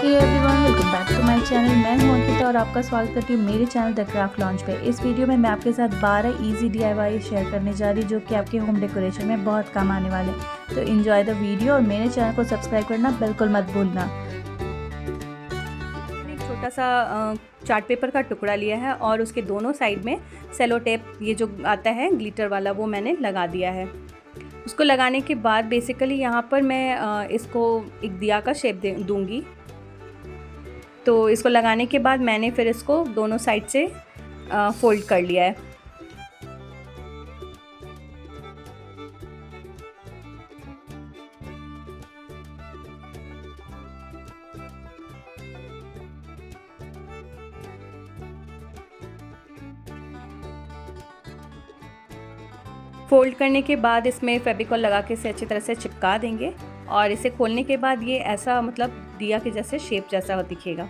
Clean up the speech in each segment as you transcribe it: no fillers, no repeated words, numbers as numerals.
Hey everyone, welcome back to my channel. मैं हूं अंकिता और आपका स्वागत करती हूं मेरे चैनल द क्राफ्ट लॉन्च पे। इस वीडियो में मैं आपके साथ 12 इजी DIY शेयर करने जा रही जो कि आपके होम डेकोरेशन में बहुत काम आने वाले। तो एंजॉय द वीडियो और मेरे चैनल को सब्सक्राइब करना बिल्कुल मत भूलना। एक छोटा सा चार्ट पेपर का टुकड़ा लिया है और उसके दोनों साइड में सेलो टेप, ये जो आता है ग्लिटर वाला, वो मैंने लगा दिया है। उसको लगाने के बाद बेसिकली यहाँ पर मैं इसको एक दिया का शेप दूंगी। तो इसको लगाने के बाद मैंने फिर इसको दोनों साइड से फोल्ड कर लिया है। फोल्ड करने के बाद इसमें फेविकॉल लगा के इसे अच्छी तरह से चिपका देंगे और इसे खोलने के बाद ये ऐसा मतलब दिया के जैसे शेप जैसा दिखेगा।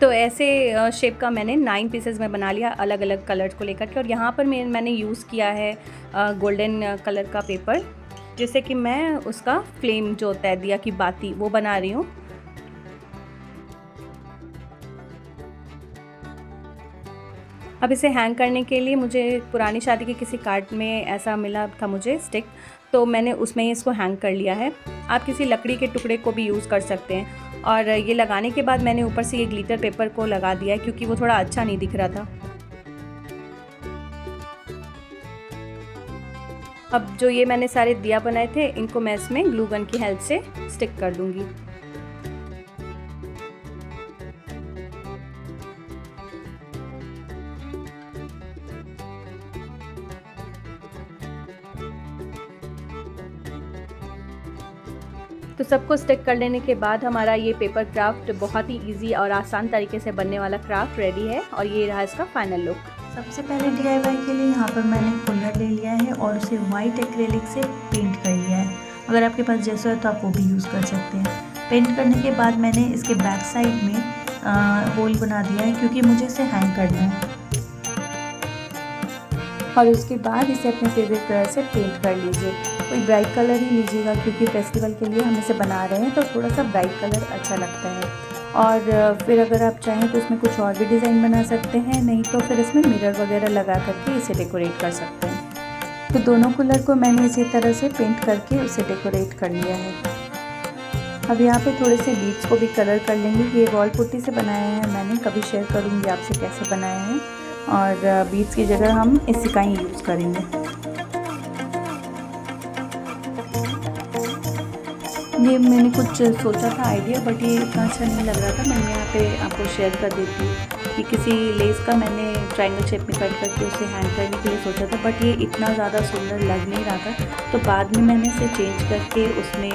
तो ऐसे शेप का मैंने 9 पीसेस में बना लिया अलग अलग कलर्स को लेकर के। और यहाँ पर मैंने यूज़ किया है गोल्डन कलर का पेपर, जिससे कि मैं उसका फ्लेम जो होता है दिया की बाती वो बना रही हूँ। अब इसे हैंग करने के लिए मुझे पुरानी शादी के किसी कार्ड में ऐसा मिला था मुझे स्टिक, तो मैंने उसमें ही इसको हैंग कर लिया है। आप किसी लकड़ी के टुकड़े को भी यूज़ कर सकते हैं। और ये लगाने के बाद मैंने ऊपर से ये ग्लिटर पेपर को लगा दिया है क्योंकि वो थोड़ा अच्छा नहीं दिख रहा था। अब जो ये मैंने सारे दिया बनाए थे इनको मैं इसमें ग्लू गन की हेल्प से स्टिक कर दूँगी। तो सबको स्टिक कर लेने के बाद हमारा ये पेपर क्राफ्ट बहुत ही इजी और आसान तरीके से बनने वाला क्राफ्ट रेडी है। और ये रहा इसका फाइनल लुक। सबसे पहले DIY के लिए यहाँ पर मैंने कूलर ले लिया है और उसे वाइट एक्रेलिक से पेंट कर लिया है। अगर आपके पास जैसा है तो आप वो भी यूज़ कर सकते हैं। पेंट करने के बाद मैंने इसके बैक साइड में होल बना दिया है क्योंकि मुझे इसे हैंग करना है। और उसके बाद इसे अपने फेवरेट कलर से पेंट कर लीजिए। कोई ब्राइट कलर ही लीजिएगा क्योंकि फेस्टिवल के लिए हम इसे बना रहे हैं तो थोड़ा सा ब्राइट कलर अच्छा लगता है। और फिर अगर आप चाहें तो इसमें कुछ और भी डिज़ाइन बना सकते हैं, नहीं तो फिर इसमें मिरर वगैरह लगा करके इसे डेकोरेट कर सकते हैं। तो दोनों कलर को मैंने इसी तरह से पेंट करके उसे डेकोरेट कर लिया है। अब यहाँ पे थोड़े से बीड्स को भी कलर कर लेंगे। ये वॉल पुट्टी से बनाया है मैंने, कभी शेयर करूँगी आपसे कैसे बनाया है। और बीड्स की जगह हम इसी का ही यूज़ करेंगे। ये मैंने कुछ सोचा था आइडिया, बट ये इतना अच्छा नहीं लग रहा था। मैंने यहाँ पे आपको शेयर कर देती हूँ कि किसी लेस का मैंने ट्रायंगल शेप में कट करके उसे हैंग करने के लिए सोचा था, बट ये इतना ज़्यादा सुंदर लग नहीं रहा था। तो बाद में मैंने इसे चेंज करके उसमें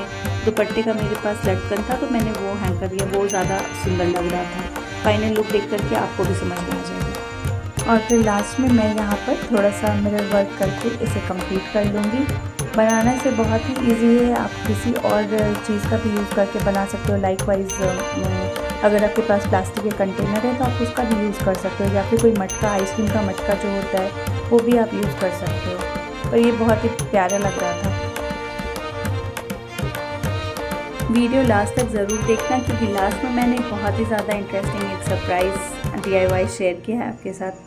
दुपट्टे का मेरे पास लटकन था तो मैंने वो हैंग कर दिया। वो ज़्यादा सुंदर लग रहा था। फाइनल लुक देख करके आपको भी समझ में आ जाएगा। और फिर लास्ट में मैं यहाँ पर थोड़ा सा मिरर वर्क करके इसे कंप्लीट कर लूँगी। बनाना से बहुत ही इजी है, आप किसी और चीज़ का भी यूज़ करके बना सकते हो। लाइकवाइज अगर आपके पास प्लास्टिक के कंटेनर है तो आप उसका भी यूज़ कर सकते हो, या फिर कोई मटका, आइसक्रीम का मटका जो होता है वो भी आप यूज़ कर सकते हो। तो ये बहुत ही प्यारा लग रहा था। वीडियो लास्ट तक ज़रूर देखना क्योंकि लास्ट में मैंने बहुत ही ज़्यादा इंटरेस्टिंग एक सरप्राइज़ DIY शेयर किया है आपके साथ।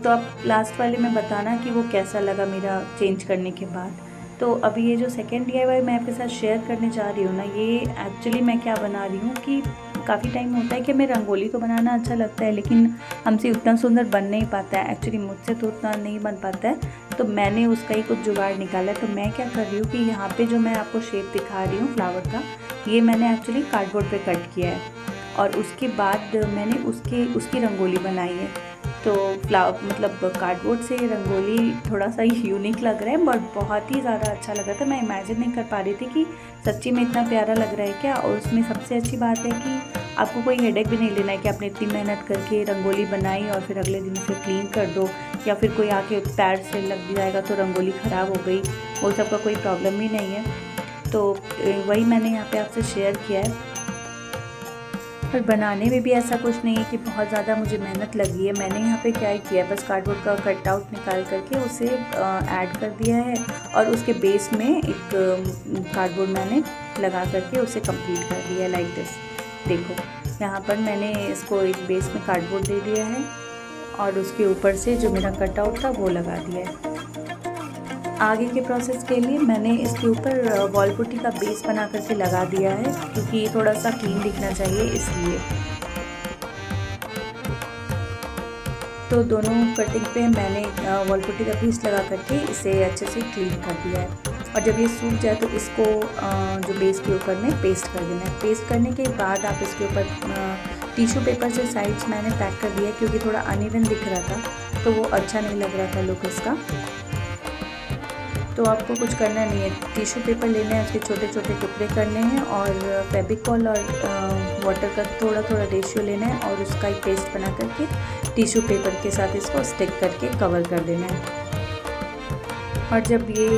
तो आप लास्ट वाले में बताना कि वो कैसा लगा मेरा चेंज करने के बाद। तो अभी ये जो सेकेंड DIY मैं आपके साथ शेयर करने जा रही हूँ ना, ये एक्चुअली मैं क्या बना रही हूँ कि काफ़ी टाइम होता है कि हमें रंगोली तो बनाना अच्छा लगता है लेकिन हमसे उतना सुंदर बन नहीं पाता है। एक्चुअली मुझसे तो उतना नहीं बन पाता है, तो मैंने उसका ही कुछ जुगाड़ निकाला है। तो मैं क्या कर रही हूँ कि यहाँ पे जो मैं आपको शेप दिखा रही हूँ फ्लावर का, ये मैंने एक्चुअली कार्डबोर्ड पे कट किया है और उसके बाद मैंने उसकी रंगोली बनाई है। तो मतलब कार्डबोर्ड से रंगोली थोड़ा सा यूनिक लग रहा है, बट बहुत ही ज़्यादा अच्छा लग रहा था। मैं इमेजिन नहीं कर पा रही थी कि सच्ची में इतना प्यारा लग रहा है क्या। और उसमें सबसे अच्छी बात है कि आपको कोई हेडेक भी नहीं लेना है कि आपने इतनी मेहनत करके रंगोली बनाई और फिर अगले दिन उसे क्लीन कर दो, या फिर कोई आके पैर से लग भी जाएगा तो रंगोली ख़राब हो गई, वो सब का कोई प्रॉब्लम ही नहीं है। तो वही मैंने यहाँ पे आपसे शेयर किया है। पर बनाने में भी ऐसा कुछ नहीं है कि बहुत ज़्यादा मुझे मेहनत लगी है। मैंने यहाँ पे क्या किया है, बस कार्डबोर्ड का कट आउट निकाल करके उसे ऐड कर दिया है और उसके बेस में एक कार्डबोर्ड मैंने लगा करके उसे कंप्लीट कर दिया है लाइक दिस। देखो यहाँ पर मैंने इसको एक बेस में कार्डबोर्ड दे दिया है और उसके ऊपर से जो मेरा कट आउट था वो लगा दिया है। आगे के प्रोसेस के लिए मैंने इसके ऊपर वॉल पुट्टी का बेस बना करके लगा दिया है, क्योंकि ये थोड़ा सा क्लीन दिखना चाहिए इसलिए। तो दोनों कटिंग पे मैंने वॉल पुट्टी का बेस लगा करके इसे अच्छे से क्लीन कर दिया है। और जब ये सूख जाए तो इसको जो बेस के ऊपर में पेस्ट कर देना है। पेस्ट करने के बाद आप इसके ऊपर टिश्यू पेपर से साइड्स मैंने पैक कर दिया, क्योंकि थोड़ा अनइवन दिख रहा था तो वो अच्छा नहीं लग रहा था लुक इसका। तो आपको कुछ करना नहीं है, टिश्यू पेपर लेना है, उसके छोटे छोटे टुकड़े करने हैं और फेविकॉल और वाटर का थोड़ा थोड़ा रेशियो लेना है और उसका एक पेस्ट बना करके टिश्यू पेपर के साथ इसको स्टिक करके कवर कर देना है। और जब ये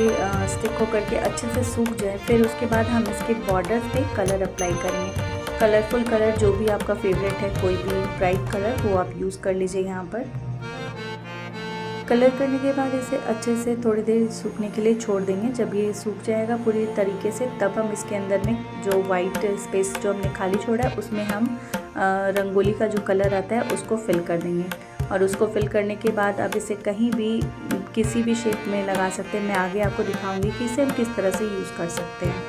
स्टिक हो करके अच्छे से सूख जाए फिर उसके बाद हम इसके बॉर्डर पे कलर अप्लाई करेंगे। कलरफुल कलर जो भी आपका फेवरेट है, कोई भी ब्राइट कलर वो आप यूज़ कर लीजिए यहाँ पर। कलर करने के बाद इसे अच्छे से थोड़ी देर सूखने के लिए छोड़ देंगे। जब ये सूख जाएगा पूरी तरीके से तब हम इसके अंदर में जो वाइट स्पेस जो हमने खाली छोड़ा है उसमें हम रंगोली का जो कलर आता है उसको फिल कर देंगे। और उसको फिल करने के बाद अब इसे कहीं भी किसी भी शेप में लगा सकते हैं। मैं आगे आपको दिखाऊंगी कि इसे हम किस तरह से यूज़ कर सकते हैं।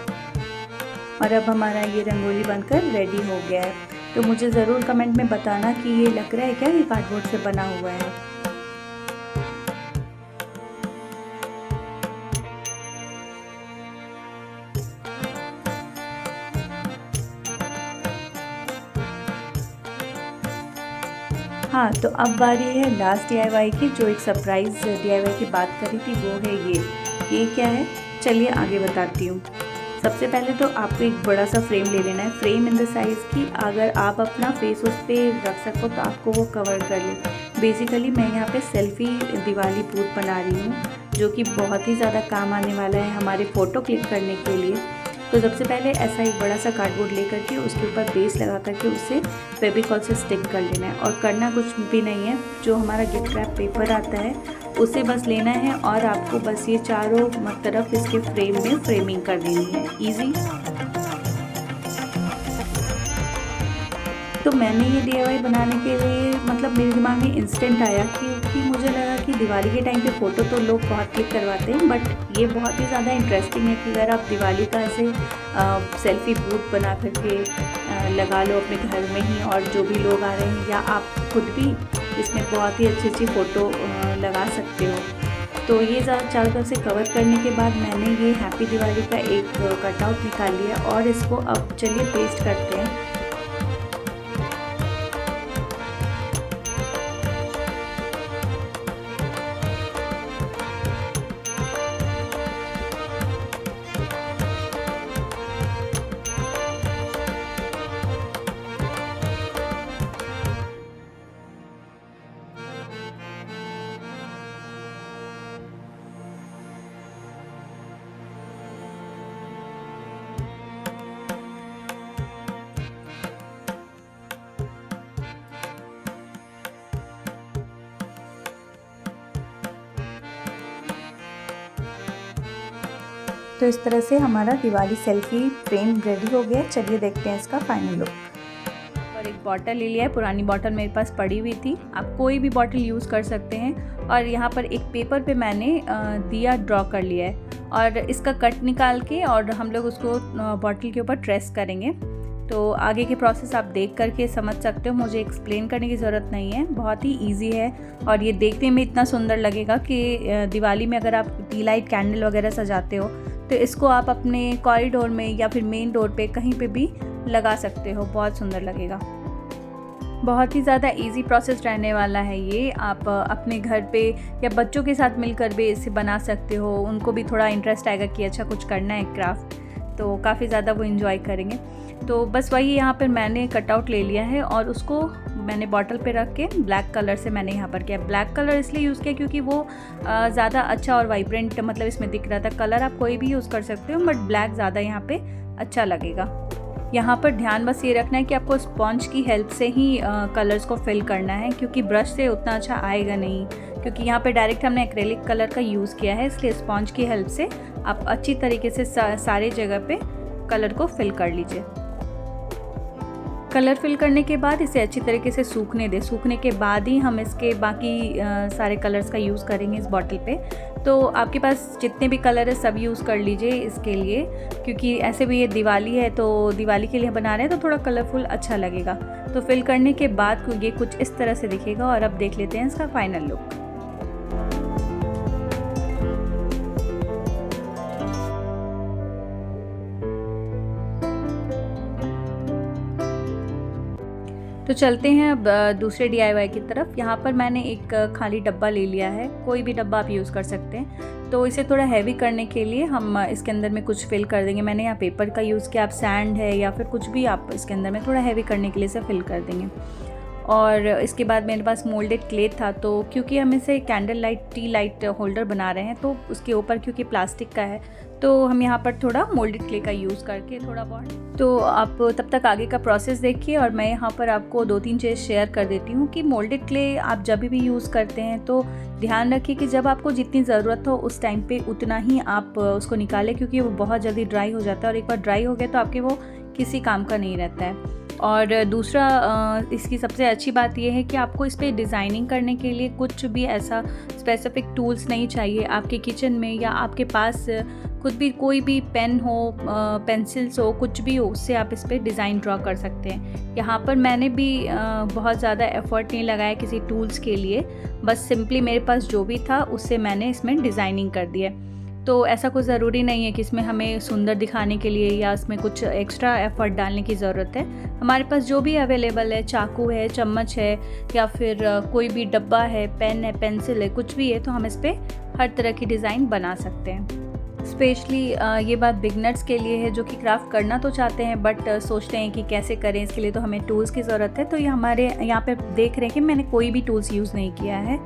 और अब हमारा ये रंगोली बनकर रेडी हो गया है। तो मुझे ज़रूर कमेंट में बताना कि ये लग रहा है क्या ये कार्डबोर्ड से बना हुआ है। हाँ, तो अब बारी है लास्ट DIY की, जो एक सरप्राइज़ DIY की बात करी थी वो है ये क्या है, चलिए आगे बताती हूँ। सबसे पहले तो आपको एक बड़ा सा फ्रेम ले लेना है। फ्रेम इन द साइज़ की अगर आप अपना फेस उस पर रख सको तो आपको वो कवर कर ले। बेसिकली मैं यहाँ पे सेल्फ़ी दिवाली भूत बना रही हूँ, जो कि बहुत ही ज़्यादा काम आने वाला है हमारे फ़ोटो क्लिक करने के लिए। तो सबसे पहले ऐसा एक बड़ा सा कार्डबोर्ड ले करके उसके ऊपर बेस लगा करके उसे फेविकॉल से स्टिक कर लेना है। और करना कुछ भी नहीं है, जो हमारा गिफ्ट रैप पेपर आता है उसे बस लेना है और आपको बस ये चारों तरफ इसके फ्रेम में फ्रेमिंग कर देनी है। ईजी। तो मैंने ये DIY बनाने के लिए मतलब मेरे दिमाग में इंस्टेंट आया, क्योंकि मुझे लगा कि दिवाली के टाइम पे फ़ोटो तो लोग बहुत क्लिक करवाते हैं, बट ये बहुत ही ज़्यादा इंटरेस्टिंग है कि अगर आप दिवाली का ऐसे सेल्फ़ी बूथ बना करके लगा लो अपने घर में ही, और जो भी लोग आ रहे हैं या आप खुद भी इसमें बहुत ही अच्छी अच्छी फ़ोटो लगा सकते हो। तो ये चारों तरफ से कवर करने के बाद मैंने ये हैप्पी दिवाली का एक कटआउट निकाल लिया और इसको अब चलिए पेस्ट करते हैं। तो इस तरह से हमारा दिवाली सेल्फी फ्रेम रेडी हो गया। चलिए देखते हैं इसका फाइनल लुक। और एक बॉटल ले लिया है, पुरानी बॉटल मेरे पास पड़ी हुई थी, आप कोई भी बॉटल यूज़ कर सकते हैं। और यहाँ पर एक पेपर पे मैंने दिया ड्रॉ कर लिया है और इसका कट निकाल के और हम लोग उसको बॉटल के ऊपर ट्रेस करेंगे। तो आगे के प्रोसेस आप देख करके समझ सकते हो, मुझे एक्सप्लेन करने की ज़रूरत नहीं है, बहुत ही इजी है। और ये देखने में इतना सुंदर लगेगा कि दिवाली में अगर आप टी लाइट कैंडल वगैरह सजाते हो तो इसको आप अपने कॉरिडोर में या फिर मेन डोर पे कहीं पे भी लगा सकते हो, बहुत सुंदर लगेगा। बहुत ही ज़्यादा इजी प्रोसेस रहने वाला है ये। आप अपने घर पे या बच्चों के साथ मिलकर भी इसे बना सकते हो, उनको भी थोड़ा इंटरेस्ट आएगा कि अच्छा कुछ करना है क्राफ्ट, तो काफ़ी ज़्यादा वो इन्जॉय करेंगे। तो बस वही यहाँ पर मैंने कटआउट ले लिया है और उसको मैंने बॉटल पे रख के ब्लैक कलर से मैंने यहाँ पर किया। ब्लैक कलर इसलिए यूज़ किया क्योंकि वो ज़्यादा अच्छा और वाइब्रेंट मतलब इसमें दिख रहा था। कलर आप कोई भी यूज़ कर सकते हो बट ब्लैक ज़्यादा यहाँ पे अच्छा लगेगा। यहाँ पर ध्यान बस ये रखना है कि आपको स्पॉन्ज की हेल्प से ही कलर्स को फिल करना है, क्योंकि ब्रश से उतना अच्छा आएगा नहीं, क्योंकि यहाँ पे डायरेक्ट हमने एक्रेलिक कलर का यूज़ किया है। इसलिए स्पॉन्ज की हेल्प से आप अच्छी तरीके से सारे जगह पे कलर को फिल कर लीजिए। कलर फिल करने के बाद इसे अच्छी तरीके से सूखने दें। सूखने के बाद ही हम इसके बाकी सारे कलर्स का यूज़ करेंगे इस बॉटल पे। तो आपके पास जितने भी कलर है सब यूज़ कर लीजिए इसके लिए, क्योंकि ऐसे भी ये दिवाली है तो दिवाली के लिए बना रहे हैं तो थोड़ा कलरफुल अच्छा लगेगा। तो फिल करने के बाद ये कुछ इस तरह से दिखेगा। और अब देख लेते हैं इसका फाइनल लुक। तो चलते हैं अब दूसरे DIY की तरफ। यहाँ पर मैंने एक खाली डब्बा ले लिया है, कोई भी डब्बा आप यूज़ कर सकते हैं। तो इसे थोड़ा हैवी करने के लिए हम इसके अंदर में कुछ फिल कर देंगे। मैंने यहाँ पेपर का यूज़ किया, आप सैंड है या फिर कुछ भी आप इसके अंदर में थोड़ा हैवी करने के लिए इसे फिल कर देंगे। और इसके बाद मेरे पास मोल्डेड क्ले था, तो क्योंकि हम इसे candle light T light holder बना रहे हैं तो उसके ऊपर क्योंकि प्लास्टिक का है तो हम यहाँ पर थोड़ा मोल्डेड क्ले का यूज़ करके थोड़ा बहुत। तो आप तब तक आगे का प्रोसेस देखिए और मैं यहाँ पर आपको 2-3 चीज़ शेयर कर देती हूँ कि मोल्डेड क्ले आप जब भी यूज़ करते हैं तो ध्यान रखिए कि जब आपको जितनी ज़रूरत हो उस टाइम पे उतना ही आप उसको निकालें, क्योंकि वो बहुत जल्दी ड्राई हो जाता है और एक बार ड्राई हो गया तो आपके वो किसी काम का नहीं रहता है। और दूसरा इसकी सबसे अच्छी बात यह है कि आपको इस पर डिज़ाइनिंग करने के लिए कुछ भी ऐसा स्पेसिफिक टूल्स नहीं चाहिए। आपके किचन में या आपके पास खुद भी कोई भी पेन हो, पेंसिल्स हो, कुछ भी हो, उससे आप इस पर डिज़ाइन ड्रॉ कर सकते हैं। यहाँ पर मैंने भी बहुत ज़्यादा एफ़र्ट नहीं लगाया किसी टूल्स के लिए, बस सिंपली मेरे पास जो भी था उससे मैंने इसमें डिज़ाइनिंग कर दिया। तो ऐसा कुछ ज़रूरी नहीं है कि इसमें हमें सुंदर दिखाने के लिए या इसमें कुछ एक्स्ट्रा एफ़र्ट डालने की ज़रूरत है। हमारे पास जो भी अवेलेबल है, चाकू है, चम्मच है या फिर कोई भी डब्बा है, पेन है, पेंसिल है, कुछ भी है, तो हम इस पर हर तरह की डिज़ाइन बना सकते हैं। स्पेशली ये बात बिगनर्स के लिए है जो कि क्राफ्ट करना तो चाहते हैं बट सोचते हैं कि कैसे करें, इसके लिए तो हमें टूल्स की ज़रूरत है। तो ये हमारे यहाँ पे देख रहे हैं कि मैंने कोई भी टूल्स यूज़ नहीं किया है।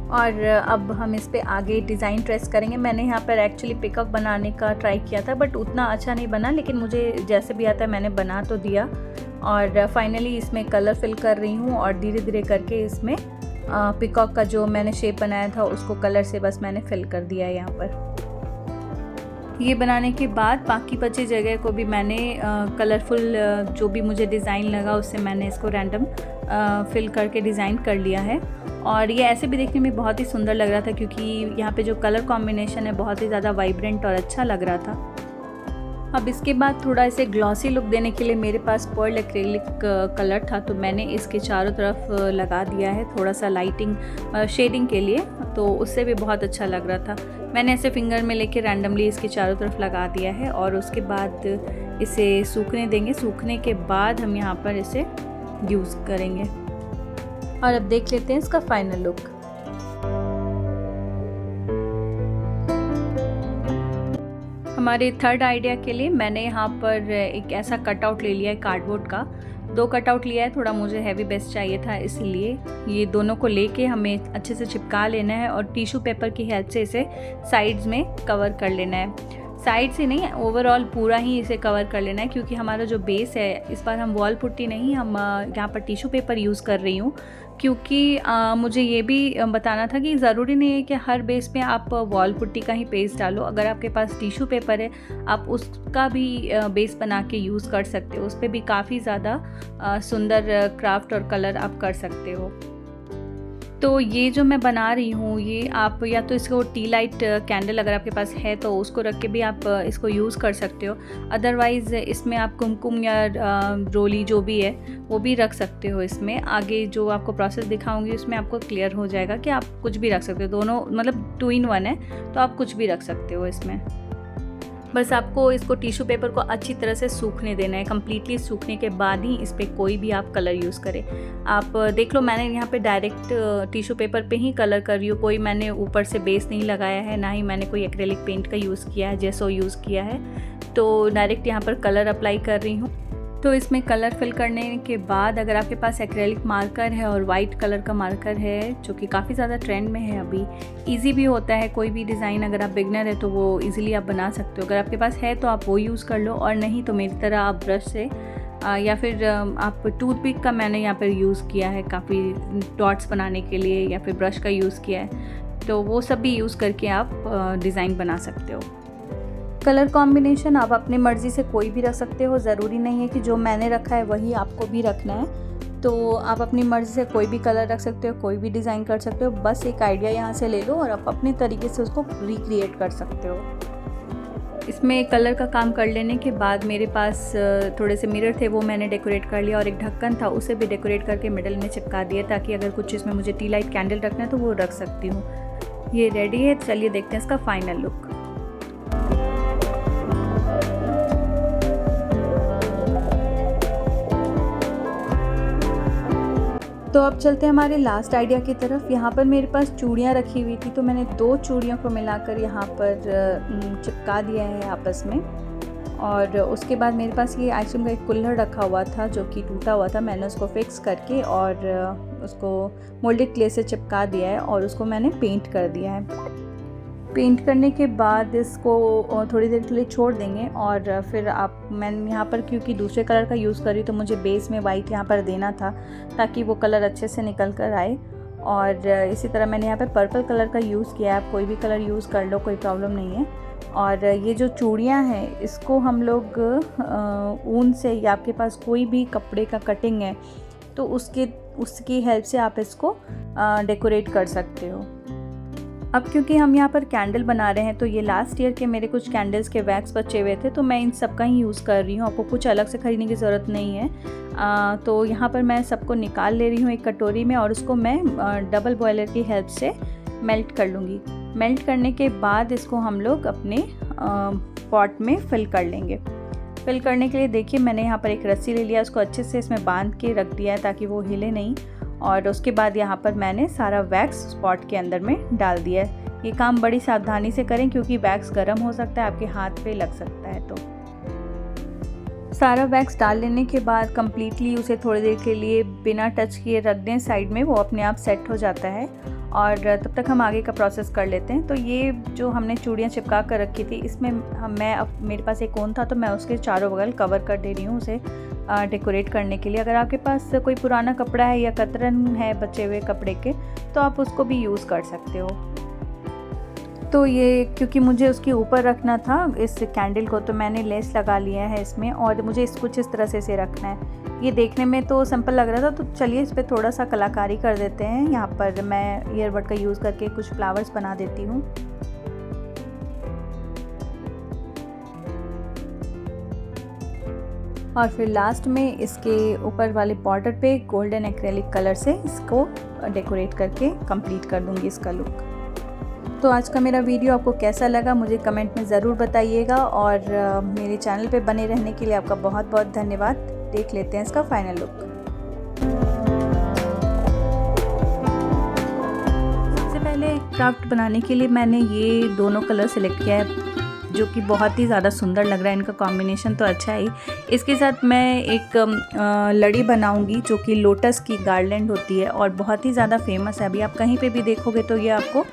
और अब हम इस पे आगे डिज़ाइन ट्रेस करेंगे। मैंने यहाँ पर एक्चुअली पिकअप बनाने का ट्राई किया था बट उतना अच्छा नहीं बना, लेकिन मुझे जैसे भी आता है मैंने बना तो दिया। और फाइनली इसमें कलर फिल कर रही हूँ और धीरे धीरे करके इसमें पिकॉक का जो मैंने शेप बनाया था उसको कलर से बस मैंने फिल कर दिया है। यहाँ पर ये बनाने के बाद बाकी बचे जगह को भी मैंने कलरफुल जो भी मुझे डिज़ाइन लगा उससे मैंने इसको रैंडम फिल करके डिज़ाइन कर लिया है। और ये ऐसे भी देखने में बहुत ही सुंदर लग रहा था क्योंकि यहाँ पे जो कलर कॉम्बिनेशन है बहुत ही ज़्यादा वाइब्रेंट और अच्छा लग रहा था। अब इसके बाद थोड़ा इसे ग्लॉसी लुक देने के लिए मेरे पास पर्ल एक्रेलिक कलर था, तो मैंने इसके चारों तरफ लगा दिया है थोड़ा सा लाइटिंग शेडिंग के लिए, तो उससे भी बहुत अच्छा लग रहा था। मैंने ऐसे फिंगर में लेके रैंडमली इसके चारों तरफ लगा दिया है और उसके बाद इसे सूखने देंगे। सूखने के बाद हम यहाँ पर इसे यूज़ करेंगे। और अब देख लेते हैं इसका फाइनल लुक। हमारे थर्ड आइडिया के लिए मैंने यहाँ पर एक ऐसा कटआउट ले लिया है कार्डबोर्ड का। 2 कटआउट लिया है, थोड़ा मुझे हैवी बेस चाहिए था इसलिए ये दोनों को लेके हमें अच्छे से चिपका लेना है और टिश्यू पेपर की हेल्प से इसे साइड्स में कवर कर लेना है। साइड से नहीं, ओवरऑल पूरा ही इसे कवर कर लेना है क्योंकि हमारा जो बेस है इस बार हम वॉल पुट्टी नहीं, हम यहाँ पर टिश्यू पेपर यूज़ कर रही हूँ क्योंकि मुझे ये भी बताना था कि ज़रूरी नहीं है कि हर बेस पे आप वॉल पुट्टी का ही पेस्ट डालो। अगर आपके पास टिश्यू पेपर है आप उसका भी बेस बना के यूज़ कर सकते हो, उस पर भी काफ़ी ज़्यादा सुंदर क्राफ्ट और कलर आप कर सकते हो। तो ये जो मैं बना रही हूँ ये आप या तो इसको टी लाइट कैंडल अगर आपके पास है तो उसको रख के भी आप इसको यूज़ कर सकते हो, अदरवाइज़ इसमें आप कुमकुम या रोली जो भी है वो भी रख सकते हो। इसमें आगे जो आपको प्रोसेस दिखाऊंगी उसमें आपको क्लियर हो जाएगा कि आप कुछ भी रख सकते हो, दोनों मतलब 2 in 1 है तो आप कुछ भी रख सकते हो इसमें। बस आपको इसको टिश्यू पेपर को अच्छी तरह से सूखने देना है। कम्प्लीटली सूखने के बाद ही इस पर कोई भी आप कलर यूज़ करें। आप देख लो मैंने यहाँ पे डायरेक्ट टिश्यू पेपर पे ही कलर कर रही हूँ, कोई मैंने ऊपर से बेस नहीं लगाया है, ना ही मैंने कोई एक्रेलिक पेंट का यूज़ किया है, जेसो यूज़ किया है। तो डायरेक्ट यहाँ पर कलर अप्लाई कर रही हूँ। तो इसमें कलर फिल करने के बाद अगर आपके पास एक्रेलिक मार्कर है और वाइट कलर का मार्कर है जो कि काफ़ी ज़्यादा ट्रेंड में है अभी, इजी भी होता है कोई भी डिज़ाइन, अगर आप बिगनर है तो वो इजीली आप बना सकते हो। अगर आपके पास है तो आप वो यूज़ कर लो, और नहीं तो मेरी तरह आप ब्रश से या फिर आप टूथपिक का मैंने यहाँ पर यूज़ किया है काफ़ी डॉट्स बनाने के लिए, या फिर ब्रश का यूज़ किया है, तो वो सब भी यूज़ करके आप डिज़ाइन बना सकते हो। कलर कॉम्बिनेशन आप अपनी मर्ज़ी से कोई भी रख सकते हो, ज़रूरी नहीं है कि जो मैंने रखा है वही आपको भी रखना है। तो आप अपनी मर्ज़ी से कोई भी कलर रख सकते हो, कोई भी डिज़ाइन कर सकते हो, बस एक आइडिया यहाँ से ले लो और आप अपने तरीके से उसको रिक्रिएट कर सकते हो। इसमें कलर का काम कर लेने के बाद मेरे पास थोड़े से मिरर थे, वो मैंने डेकोरेट कर लिया, और एक ढक्कन था उसे भी डेकोरेट करके मिडल में चिपका दिया, ताकि अगर कुछ इसमें मुझे टी लाइट कैंडल रखना है तो वो रख सकती हूँ। ये रेडी है, चलिए देखते हैं इसका फाइनल लुक। तो अब चलते हैं हमारे लास्ट आइडिया की तरफ। यहाँ पर मेरे पास चूड़ियाँ रखी हुई थी, तो मैंने 2 चूड़ियों को मिलाकर यहाँ पर चिपका दिया है आपस में। और उसके बाद मेरे पास ये आइसक्रीम का एक कुल्हड़ रखा हुआ था जो कि टूटा हुआ था, मैंने उसको फिक्स करके और उसको मोल्डेड क्ले से चिपका दिया है, और उसको मैंने पेंट कर दिया है। पेंट करने के बाद इसको थोड़ी देर के लिए छोड़ देंगे, और फिर मैंने यहाँ पर क्योंकि दूसरे कलर का यूज़ करी तो मुझे बेस में वाइट यहाँ पर देना था ताकि वो कलर अच्छे से निकल कर आए। और इसी तरह मैंने यहाँ पर पर्पल कलर का यूज़ किया है, आप कोई भी कलर यूज़ कर लो, कोई प्रॉब्लम नहीं है। और ये जो चूड़ियाँ हैं इसको हम लोग ऊन से, या आपके पास कोई भी कपड़े का कटिंग है तो उसकी हेल्प से आप इसको डेकोरेट कर सकते हो। अब क्योंकि हम यहाँ पर कैंडल बना रहे हैं, तो ये लास्ट ईयर के मेरे कुछ कैंडल्स के वैक्स बचे हुए थे, तो मैं इन सब का ही यूज़ कर रही हूँ, आपको कुछ अलग से ख़रीदने की ज़रूरत नहीं है। तो यहाँ पर मैं सबको निकाल ले रही हूँ एक कटोरी में, और उसको मैं डबल बॉयलर की हेल्प से मेल्ट कर लूँगी। मेल्ट करने के बाद इसको हम लोग अपने पॉट में फिल कर लेंगे। फिल करने के लिए देखिए मैंने यहाँ पर एक रस्सी ले लिया, उसको अच्छे से इसमें बांध के रख दिया है ताकि वो हिले नहीं। और उसके बाद यहाँ पर मैंने सारा वैक्स स्पॉट के अंदर में डाल दिया है। ये काम बड़ी सावधानी से करें क्योंकि वैक्स गर्म हो सकता है, आपके हाथ पे लग सकता है। तो सारा वैक्स डाल लेने के बाद कम्प्लीटली उसे थोड़ी देर के लिए बिना टच किए रख दें साइड में, वो अपने आप सेट हो जाता है। और तब तक हम आगे का प्रोसेस कर लेते हैं। तो ये जो हमने चूड़ियाँ चिपका कर रखी थी, इसमें मेरे पास एक कोन था तो मैं उसके चारों बगल कवर कर दे रही हूँ उसे डेकोरेट करने के लिए। अगर आपके पास कोई पुराना कपड़ा है या कतरन है बचे हुए कपड़े के, तो आप उसको भी यूज़ कर सकते हो। तो ये क्योंकि मुझे उसके ऊपर रखना था इस कैंडल को, तो मैंने लेस लगा लिया है इसमें, और मुझे कुछ इस तरह से इसे रखना है। ये देखने में तो सिंपल लग रहा था, तो चलिए इस पर थोड़ा सा कलाकारी कर देते हैं। यहाँ पर मैं ईयरबड का यूज़ करके कुछ फ्लावर्स बना देती हूँ। और फिर लास्ट में इसके ऊपर वाले बॉर्डर पे गोल्डन एक्रेलिक कलर से इसको डेकोरेट करके कंप्लीट कर दूँगी इसका लुक। तो आज का मेरा वीडियो आपको कैसा लगा मुझे कमेंट में ज़रूर बताइएगा, और मेरे चैनल पे बने रहने के लिए आपका बहुत बहुत धन्यवाद। देख लेते हैं इसका फाइनल लुक। सबसे पहले क्राफ्ट बनाने के लिए मैंने ये दोनों कलर सेलेक्ट किया है जो कि बहुत ही ज़्यादा सुंदर लग रहा है, इनका कॉम्बिनेशन तो अच्छा ही। इसके साथ मैं एक लड़ी बनाऊंगी जो कि लोटस की गार्लैंड होती है और बहुत ही ज़्यादा फेमस है। अभी आप कहीं पे भी देखोगे तो ये आपको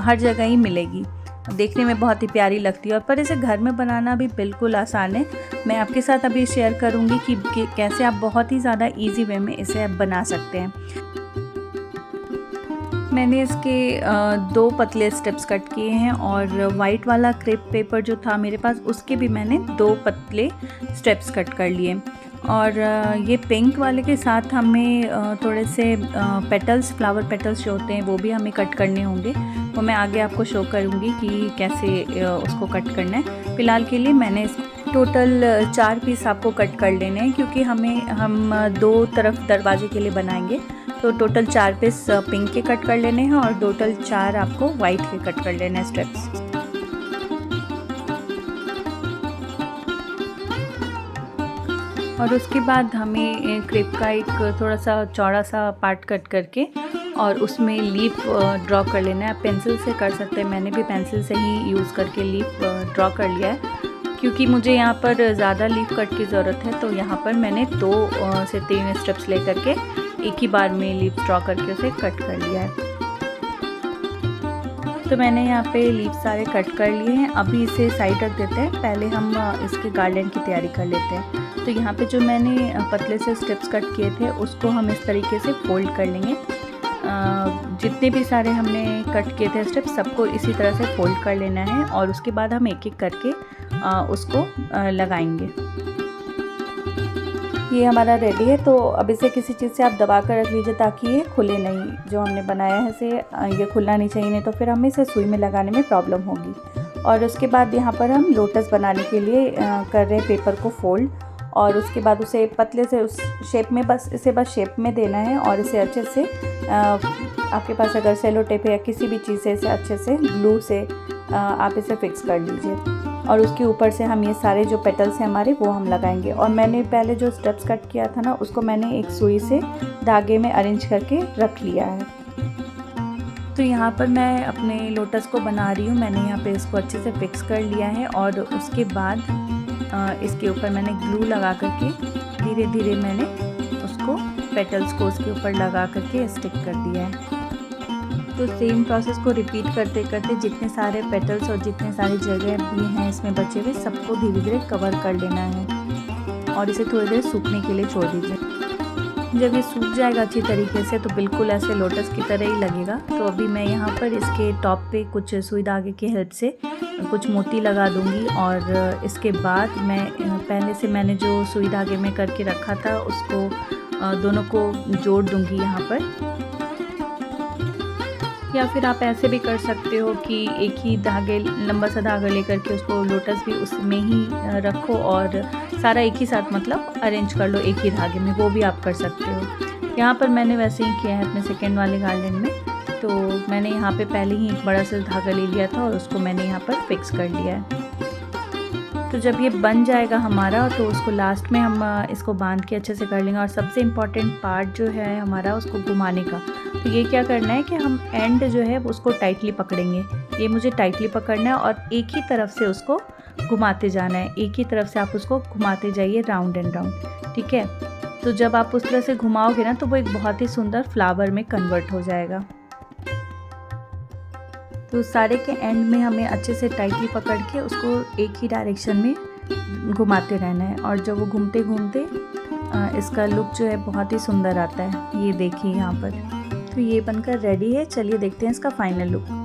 हर जगह ही मिलेगी, देखने में बहुत ही प्यारी लगती है। और पर इसे घर में बनाना भी बिल्कुल आसान है। मैं आपके साथ अभी शेयर करूंगी कि कैसे आप बहुत ही ज़्यादा ईजी वे में इसे बना सकते हैं। मैंने इसके 2 पतले स्टेप्स कट किए हैं, और वाइट वाला क्रेप पेपर जो था मेरे पास उसके भी मैंने 2 पतले स्टेप्स कट कर लिए। और ये पिंक वाले के साथ हमें थोड़े से पेटल्स, फ्लावर पेटल्स जो होते हैं वो भी हमें कट करने होंगे, वो मैं आगे आपको शो करूँगी कि कैसे उसको कट करना है। फ़िलहाल के लिए मैंने टोटल 4 पीस आपको कट कर लेने हैं क्योंकि हम 2 तरफ दरवाजे के लिए बनाएंगे। तो टोटल 4 पीस पिंक के कट कर लेने हैं और टोटल 4 आपको वाइट के कट कर लेने हैं स्टेप्स। और उसके बाद हमें क्रेप का एक थोड़ा सा चौड़ा सा पार्ट कट करके और उसमें लीफ ड्रॉ कर लेना है। पेंसिल से कर सकते हैं, मैंने भी पेंसिल से ही यूज़ करके लीफ ड्रॉ कर लिया है क्योंकि मुझे यहाँ पर ज़्यादा लीफ कट की ज़रूरत है, तो यहाँ पर मैंने 2 से 3 स्टेप्स ले करके एक ही बार में लीफ ड्रॉ करके उसे कट कर लिया है। तो मैंने यहाँ पे लीफ सारे कट कर लिए हैं। अभी इसे साइड रख देते हैं, पहले हम इसके गार्डन की तैयारी कर लेते हैं। तो यहाँ पे जो मैंने पतले से स्टेप्स कट किए थे उसको हम इस तरीके से फोल्ड कर लेंगे। जितने भी सारे हमने कट किए थे स्टेप्स सबको इसी तरह से फोल्ड कर लेना है और उसके बाद हम एक एक करके उसको लगाएंगे। ये हमारा रेडी है। तो अब इसे किसी चीज़ से आप दबा कर रख लीजिए ताकि ये खुले नहीं। जो हमने बनाया है इसे ये खुलना नहीं चाहिए, नहीं तो फिर हमें इसे सुई में लगाने में प्रॉब्लम होगी। और उसके बाद यहाँ पर हम लोटस बनाने के लिए कर रहे हैं पेपर को फोल्ड, और उसके बाद उसे पतले से उस शेप में बस शेप में देना है। और इसे अच्छे से आपके पास अगर सेलो टेप है या किसी भी चीज़ से इसे अच्छे से ग्लू से आप इसे फिक्स कर लीजिए। और उसके ऊपर से हम ये सारे जो पेटल्स हैं हमारे वो हम लगाएंगे। और मैंने पहले जो स्टेप्स कट किया था ना उसको मैंने एक सुई से धागे में अरेंज करके रख लिया है। तो यहाँ पर मैं अपने लोटस को बना रही हूँ। मैंने यहाँ पे इसको अच्छे से फिक्स कर लिया है और उसके बाद इसके ऊपर मैंने ग्लू लगा करके धीरे धीरे मैंने उसको पेटल्स को उसके ऊपर लगा करके स्टिक कर दिया है। तो सेम प्रोसेस को रिपीट करते करते जितने सारे पेटल्स और जितने सारी जगह भी हैं इसमें बचे हुए सबको धीरे धीरे कवर कर लेना है और इसे थोड़ी देर सूखने के लिए छोड़ दीजिए। जब ये सूख जाएगा अच्छी तरीके से तो बिल्कुल ऐसे लोटस की तरह ही लगेगा। तो अभी मैं यहाँ पर इसके टॉप पे कुछ सुई धागे की हेल्प से कुछ मोती लगा दूँगी और इसके बाद मैं पहले से मैंने जो सुई धागे में करके रखा था उसको दोनों को जोड़ दूँगी यहाँ पर। या फिर आप ऐसे भी कर सकते हो कि एक ही धागे लंबा सा धागा लेकर के उसको लोटस भी उसमें ही रखो और सारा एक ही साथ मतलब अरेंज कर लो एक ही धागे में, वो भी आप कर सकते हो। यहाँ पर मैंने वैसे ही किया है अपने सेकेंड वाले गार्डन में। तो मैंने यहाँ पे पहले ही एक बड़ा सा धागा ले लिया था और उसको मैंने यहाँ पर फिक्स कर लिया है। तो जब ये बन जाएगा हमारा तो उसको लास्ट में हम इसको बांध के अच्छे से कर लेंगे। और सबसे इम्पॉर्टेंट पार्ट जो है हमारा उसको घुमाने का, तो ये क्या करना है कि हम एंड जो है उसको टाइटली पकड़ेंगे। ये मुझे टाइटली पकड़ना है और एक ही तरफ से उसको घुमाते जाना है। एक ही तरफ से आप उसको घुमाते जाइए राउंड एंड राउंड, ठीक है। तो जब आप उस तरह से घुमाओगे ना तो वो एक बहुत ही सुंदर फ्लावर में कन्वर्ट हो जाएगा। तो सारे के एंड में हमें अच्छे से टाइटली पकड़ के उसको एक ही डायरेक्शन में घुमाते रहना है। और जब वो घूमते घूमते इसका लुक जो है बहुत ही सुंदर आता है। ये देखिए यहाँ पर। तो ये बनकर रेडी है। चलिए देखते हैं इसका फाइनल लुक।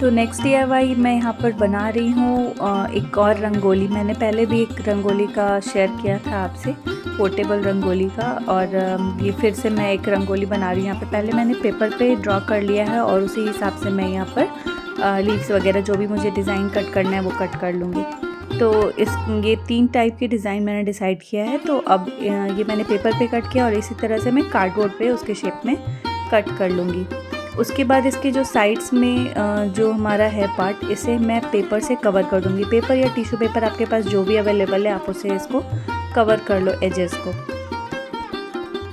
तो नेक्स्ट DIY मैं यहाँ पर बना रही हूँ एक और रंगोली। मैंने पहले भी एक रंगोली का शेयर किया था आपसे, पोर्टेबल रंगोली का। और ये फिर से मैं एक रंगोली बना रही हूँ। यहाँ पे पहले मैंने पेपर पे ड्रॉ कर लिया है और उसी हिसाब से मैं यहाँ पर लीव्स वगैरह जो भी मुझे डिज़ाइन कट करना है वो कट कर लूँगी। तो ये 3 टाइप की डिज़ाइन मैंने डिसाइड किया है। तो अब ये मैंने पेपर पे कट किया और इसी तरह से मैं कार्डबोर्ड पे उसके शेप में कट कर लूँगी। उसके बाद इसके जो साइड्स में जो हमारा है पार्ट, इसे मैं पेपर से कवर कर दूँगी। पेपर या टिश्यू पेपर आपके पास जो भी अवेलेबल है आप उसे इसको कवर कर लो एजेस को।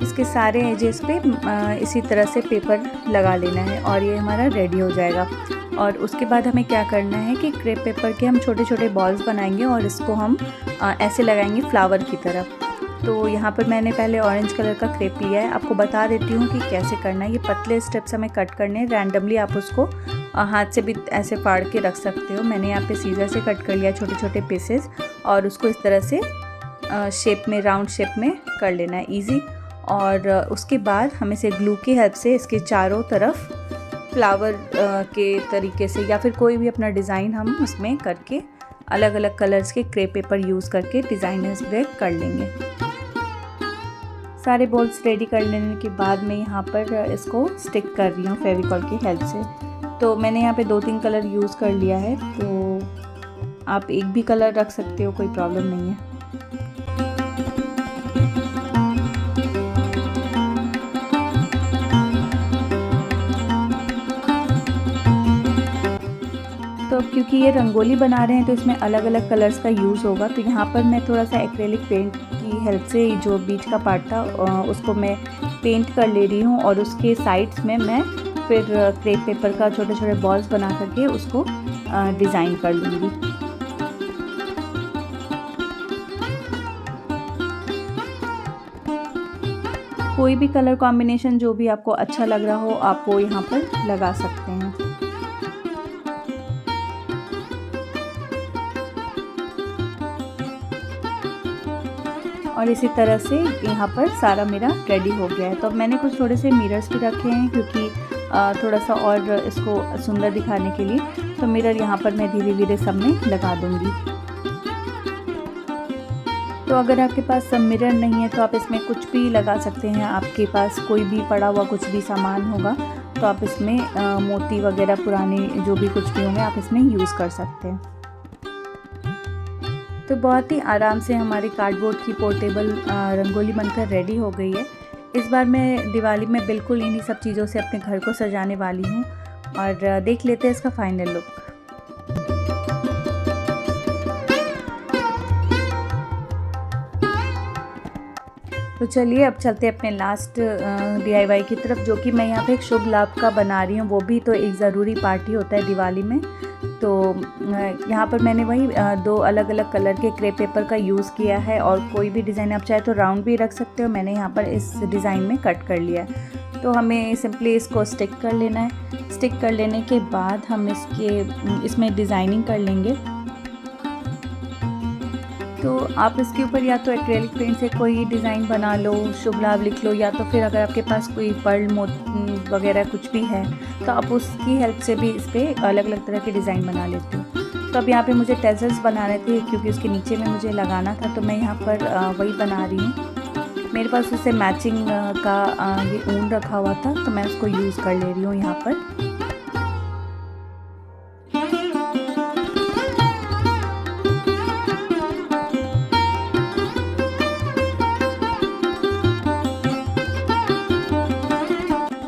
इसके सारे एजेस पे इसी तरह से पेपर लगा लेना है और ये हमारा रेडी हो जाएगा। और उसके बाद हमें क्या करना है कि क्रेप पेपर के हम छोटे छोटे बॉल्स बनाएंगे और इसको हम ऐसे लगाएंगे फ्लावर की तरह। तो यहाँ पर मैंने पहले ऑरेंज कलर का क्रेप लिया है। आपको बता देती हूँ कि कैसे करना है। ये पतले स्टेप्स हमें कट करने हैं। रैंडमली आप उसको हाथ से भी ऐसे फाड़ के रख सकते हो। मैंने यहाँ पे सीजर से कट कर लिया छोटे छोटे पीसेस और उसको इस तरह से शेप में, राउंड शेप में कर लेना है ईजी। और उसके बाद हम इसे ग्लू की हेल्प से इसके चारों तरफ फ्लावर के तरीके से या फिर कोई भी अपना डिज़ाइन हम उसमें करके अलग अलग कलर्स के क्रेप पेपर यूज़ करके डिज़ाइन इस पे कर लेंगे। सारे बॉल्स रेडी कर लेने के बाद मैं यहाँ पर इसको स्टिक कर रही हूँ फेविकॉल की हेल्प से। तो मैंने यहाँ पे 2-3 कलर यूज़ कर लिया है। तो आप एक भी कलर रख सकते हो, कोई प्रॉब्लम नहीं है। तो तो क्योंकि ये रंगोली बना रहे हैं तो इसमें अलग अलग कलर्स का यूज़ होगा, तो यहाँ पर मैं थोड़ा सा एक्रेलिक पेंट की हेल्प से जो बीच का पार्ट था उसको मैं पेंट कर ले रही हूँ, और उसके साइड्स में मैं फिर क्रेप पेपर का छोटे छोटे बॉल्स बना करके उसको डिज़ाइन कर लूँगी। कोई भी कलर कॉम्बिनेशन जो भी आपको अच्छा लग रहा हो आप वो यहाँ पर लगा सकते हैं। और इसी तरह से यहाँ पर सारा मेरा रेडी हो गया है। तो अब मैंने कुछ थोड़े से मिरर्स भी रखे हैं क्योंकि थोड़ा सा और इसको सुंदर दिखाने के लिए, तो मिरर यहाँ पर मैं धीरे धीरे सब में लगा दूँगी। तो अगर आपके पास मिरर नहीं है तो आप इसमें कुछ भी लगा सकते हैं। आपके पास कोई भी पड़ा हुआ कुछ भी सामान होगा तो आप इसमें मोती वगैरह पुराने जो भी कुछ भी होंगे आप इसमें यूज़ कर सकते हैं। तो बहुत ही आराम से हमारी कार्डबोर्ड की पोर्टेबल रंगोली बनकर रेडी हो गई है। इस बार मैं दिवाली में बिल्कुल इन्हीं सब चीज़ों से अपने घर को सजाने वाली हूँ, और देख लेते हैं इसका फाइनल लुक। तो चलिए अब चलते हैं अपने लास्ट DIY की तरफ, जो कि मैं यहाँ पे एक शुभ लाभ का बना रही हूँ। वो भी तो एक ज़रूरी पार्ट ही होता है दिवाली में। तो यहाँ पर मैंने वही 2 अलग अलग कलर के क्रेप पेपर का यूज़ किया है, और कोई भी डिज़ाइन आप चाहे तो राउंड भी रख सकते हो। मैंने यहाँ पर इस डिज़ाइन में कट कर लिया है। तो हमें सिंपली इसको स्टिक कर लेना है। स्टिक कर लेने के बाद हम इसमें डिज़ाइनिंग कर लेंगे। तो आप इसके ऊपर या तो एक्रेलिक पेंट से कोई डिज़ाइन बना लो, शुभ लाभ लिख लो, या तो फिर अगर आपके पास कोई पर्ल वगैरह कुछ भी है तो आप उसकी हेल्प से भी इस पर अलग अलग तरह के डिज़ाइन बना लेते हो। तो अब यहाँ पे मुझे टेजल्स बनाने थे क्योंकि उसके नीचे में मुझे लगाना था, तो मैं यहाँ पर वही बना रही हूँ। मेरे पास उससे मैचिंग का ये ऊन रखा हुआ था तो मैं उसको यूज़ कर ले रही हूँ यहाँ पर।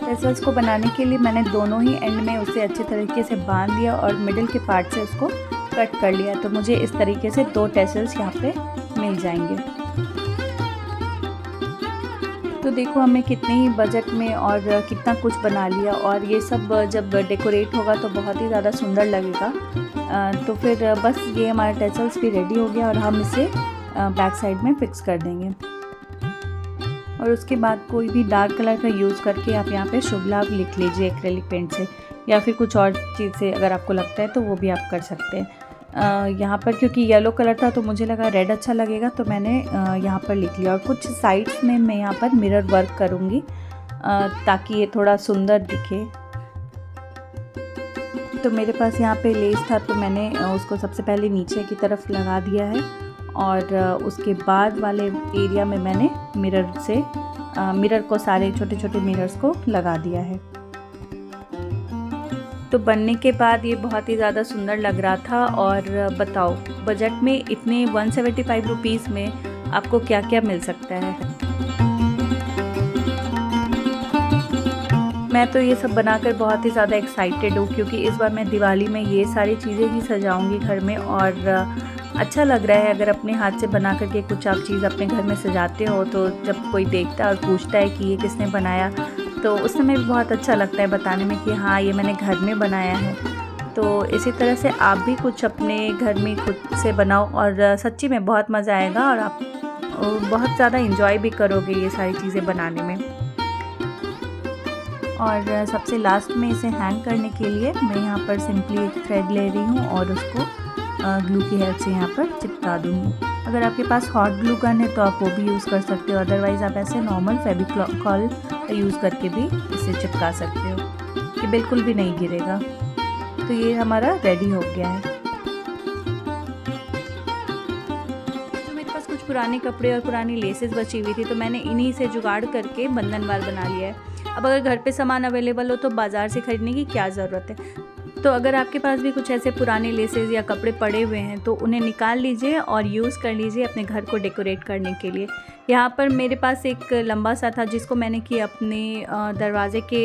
टेजल्स को बनाने के लिए मैंने दोनों ही एंड में उसे अच्छे तरीके से बांध दिया और मिडिल के पार्ट से उसको कट कर लिया। तो मुझे इस तरीके से 2 टेजल्स यहाँ पे मिल जाएंगे। तो देखो हमने कितने ही बजट में और कितना कुछ बना लिया, और ये सब जब डेकोरेट होगा तो बहुत ही ज़्यादा सुंदर लगेगा। तो फिर बस ये हमारा टेजल्स भी रेडी हो गया और हम इसे बैक साइड में फिक्स कर देंगे। और उसके बाद कोई भी डार्क कलर का यूज़ करके आप यहाँ पे शुभ लाभ लिख लीजिए एक्रेलिक पेंट से, या फिर कुछ और चीज़ से अगर आपको लगता है तो वो भी आप कर सकते हैं। यहाँ पर क्योंकि येलो कलर था तो मुझे लगा रेड अच्छा लगेगा, तो मैंने यहाँ पर लिख लिया। और कुछ साइड्स में मैं यहाँ पर मिरर वर्क करूँगी ताकि ये थोड़ा सुंदर दिखे। तो मेरे पास यहाँ पे लेस था तो मैंने उसको सबसे पहले नीचे की तरफ लगा दिया है, और उसके बाद वाले एरिया में मैंने मिरर को सारे छोटे छोटे मिरर्स को लगा दिया है। तो बनने के बाद ये बहुत ही ज़्यादा सुंदर लग रहा था। और बताओ बजट में इतने 175 रुपीज़ में आपको क्या क्या मिल सकता है। मैं तो ये सब बनाकर बहुत ही ज़्यादा एक्साइटेड हूँ, क्योंकि इस बार मैं दिवाली में ये सारी चीज़ें ही सजाऊंगी घर में। और अच्छा लग रहा है अगर अपने हाथ से बना करके कुछ आप चीज़ अपने घर में सजाते हो, तो जब कोई देखता है और पूछता है कि ये किसने बनाया, तो उस समय भी बहुत अच्छा लगता है बताने में कि हाँ ये मैंने घर में बनाया है। तो इसी तरह से आप भी कुछ अपने घर में खुद से बनाओ, और सच्ची में बहुत मज़ा आएगा और आप बहुत ज़्यादा इंजॉय भी करोगे ये सारी चीज़ें बनाने में। और सबसे लास्ट में इसे हैंग करने के लिए मैं यहाँ पर सिंपली एक थ्रेड ले रही हूँ और उसको ग्लू की हेल्प से यहाँ पर चिपका दूँगी। अगर आपके पास हॉट ग्लू गन है तो आप वो भी यूज़ कर सकते हो, अदरवाइज़ आप ऐसे नॉर्मल फेविकॉल का यूज़ करके भी इसे चिपका सकते हो, ये बिल्कुल भी नहीं गिरेगा। तो ये हमारा रेडी हो गया है। तो मेरे पास कुछ पुराने कपड़े और पुरानी लेसेस बची हुई थी, तो मैंने इन्हीं से जुगाड़ करके बंधनवार बना लिया है। अब अगर घर पे सामान अवेलेबल हो तो बाज़ार से ख़रीदने की क्या ज़रूरत है। तो अगर आपके पास भी कुछ ऐसे पुराने लेसेस या कपड़े पड़े हुए हैं तो उन्हें निकाल लीजिए और यूज़ कर लीजिए अपने घर को डेकोरेट करने के लिए। यहाँ पर मेरे पास एक लंबा सा था जिसको मैंने कि अपने दरवाज़े के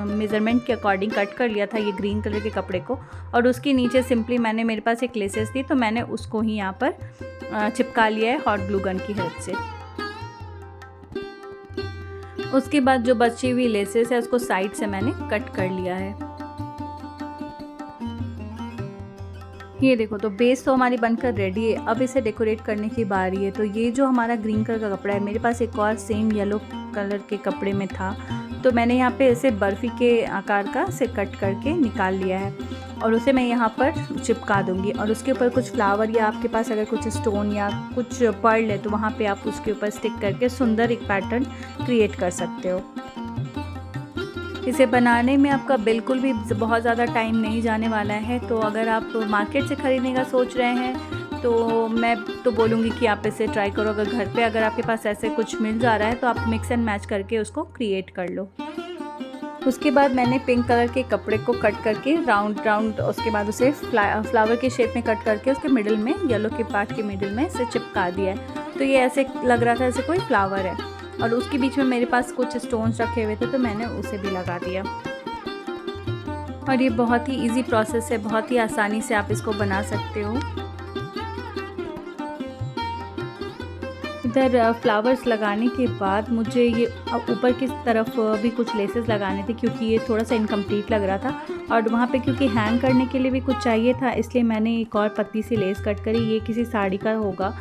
मेज़रमेंट के अकॉर्डिंग कट कर लिया था, ये ग्रीन कलर के कपड़े को, और उसके नीचे सिंपली मैंने, मेरे पास एक लेसेस थी तो मैंने उसको ही यहाँ पर चिपका लिया है हॉट ग्लू गन की हेल्प से। उसके बाद जो बची हुई लेसेस है उसको साइड से मैंने कट कर लिया है। ये देखो, तो बेस तो हमारी बनकर रेडी है। अब इसे डेकोरेट करने की बारी है। तो ये जो हमारा ग्रीन कलर का कपड़ा है, मेरे पास एक और सेम येलो कलर के कपड़े में था, तो मैंने यहाँ पे इसे बर्फ़ी के आकार का से कट करके निकाल लिया है और उसे मैं यहाँ पर चिपका दूँगी। और उसके ऊपर कुछ फ्लावर या आपके पास अगर कुछ स्टोन या कुछ पर्ल है तो वहाँ पे आप उसके ऊपर स्टिक करके सुंदर एक पैटर्न क्रिएट कर सकते हो। इसे बनाने में आपका बिल्कुल भी बहुत ज़्यादा टाइम नहीं जाने वाला है। तो अगर आप मार्केट से ख़रीदने का सोच रहे हैं तो मैं तो बोलूँगी कि आप इसे ट्राई करो। अगर घर पे अगर आपके पास ऐसे कुछ मिल जा रहा है तो आप मिक्स एंड मैच करके उसको क्रिएट कर लो। उसके बाद मैंने पिंक कलर के कपड़े को कट करके राउंड उसके बाद उसे फ्लावर के शेप में कट करके उसके मिडिल में, येलो के पार्ट के मिडिल में इसे चिपका दिया है। तो ये ऐसे लग रहा था जैसे कोई फ्लावर है, और उसके बीच में मेरे पास कुछ स्टोन्स रखे हुए थे तो मैंने उसे भी लगा दिया। और ये बहुत ही इजी प्रोसेस है, बहुत ही आसानी से आप इसको बना सकते हो। इधर फ्लावर्स लगाने के बाद मुझे ये ऊपर की तरफ भी कुछ लेसेस लगाने थे क्योंकि ये थोड़ा सा इनकम्प्लीट लग रहा था, और वहाँ पे क्योंकि हैंग करने के लिए भी कुछ चाहिए था, इसलिए मैंने एक और पतली सी लेस कट करी। ये किसी साड़ी का होगा